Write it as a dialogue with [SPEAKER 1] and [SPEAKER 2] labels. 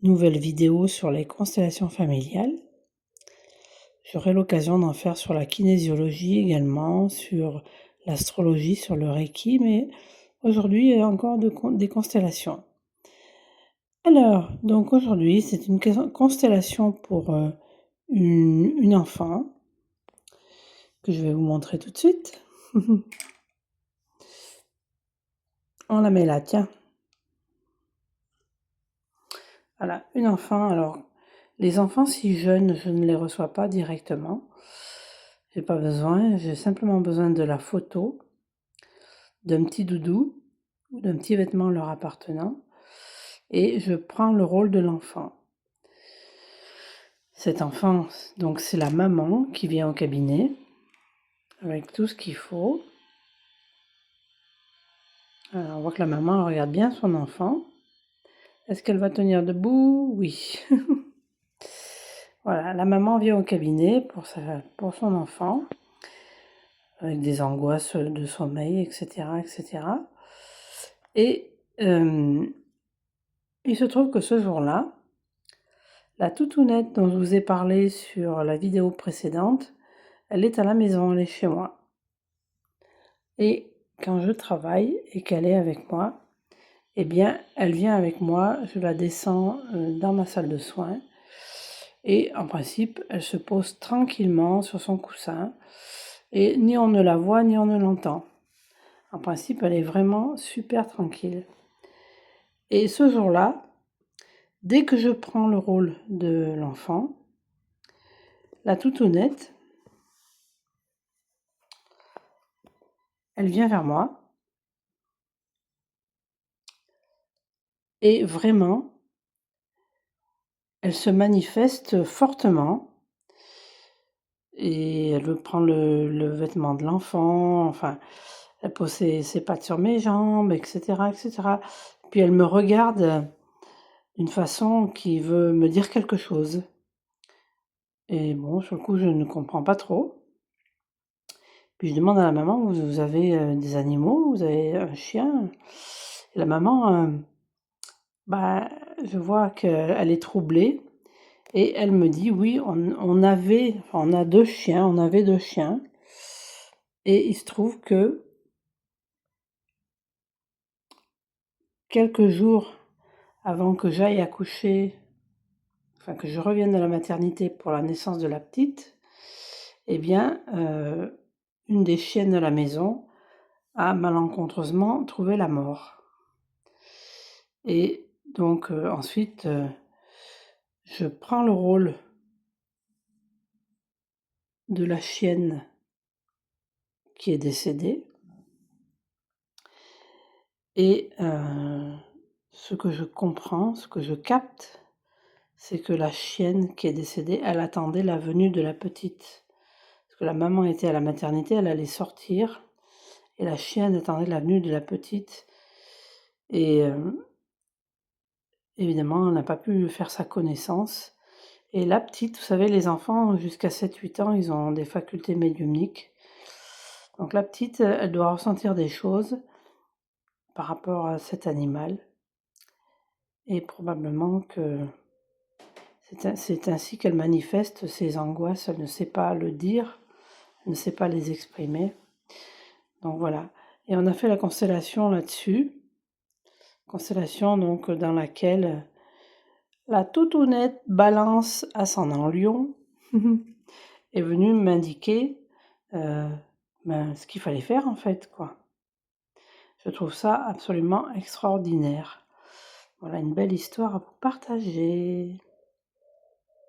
[SPEAKER 1] nouvelle vidéo sur les constellations familiales. J'aurai l'occasion d'en faire sur la kinésiologie également, sur l'astrologie, sur le Reiki, mais aujourd'hui, il y a encore des constellations. Alors, donc aujourd'hui, c'est une constellation pour une enfant que je vais vous montrer tout de suite. On la met là, tiens. Voilà, une enfant. Alors, les enfants si jeunes, je ne les reçois pas directement. J'ai pas besoin, j'ai simplement besoin de la photo, d'un petit doudou ou d'un petit vêtement leur appartenant, et je prends le rôle de l'enfant. Cet enfant, donc c'est la maman qui vient au cabinet avec tout ce qu'il faut. Alors, on voit que la maman regarde bien son enfant. Est-ce qu'elle va tenir debout? Oui. Voilà, la maman vient au cabinet pour son enfant, avec des angoisses de sommeil, etc., etc. Et il se trouve que ce jour-là, la toutounette dont je vous ai parlé sur la vidéo précédente, elle est à la maison, elle est chez moi. Et quand je travaille et qu'elle est avec moi, eh bien, elle vient avec moi, je la descends dans ma salle de soins. Et en principe, elle se pose tranquillement sur son coussin. Et ni on ne la voit, ni on ne l'entend. En principe, elle est vraiment super tranquille. Et ce jour-là, dès que je prends le rôle de l'enfant, la toutounette, elle vient vers moi. Et vraiment, elle se manifeste fortement. Et elle veut prendre le vêtement de l'enfant, enfin, elle pose ses pattes sur mes jambes, etc., etc. Puis elle me regarde d'une façon qui veut me dire quelque chose. Et bon, sur le coup, je ne comprends pas trop. Puis je demande à la maman, vous avez des animaux? Vous avez un chien? Et la maman, bah, je vois qu'elle est troublée. Et elle me dit, oui, on a 2 chiens, on avait 2 chiens. Et il se trouve que quelques jours avant que j'aille accoucher, enfin que je revienne de la maternité pour la naissance de la petite, eh bien, une des chiennes de la maison a malencontreusement trouvé la mort. Et donc ensuite, je prends le rôle de la chienne qui est décédée. Et ce que je comprends, ce que je capte, c'est que la chienne qui est décédée, elle attendait la venue de la petite. Parce que la maman était à la maternité, elle allait sortir, et la chienne attendait la venue de la petite. Et évidemment, elle n'a pas pu faire sa connaissance. Et la petite, vous savez, les enfants jusqu'à 7-8 ans, ils ont des facultés médiumniques. Donc la petite, elle doit ressentir des choses par rapport à cet animal. Et probablement que c'est ainsi qu'elle manifeste ses angoisses. Elle ne sait pas le dire, elle ne sait pas les exprimer. Donc voilà. Et on a fait la constellation là-dessus. Constellation donc dans laquelle la toutounette Balance ascendant Lion est venue m'indiquer ce qu'il fallait faire en fait, quoi. Je trouve ça absolument extraordinaire. Voilà une belle histoire à vous partager.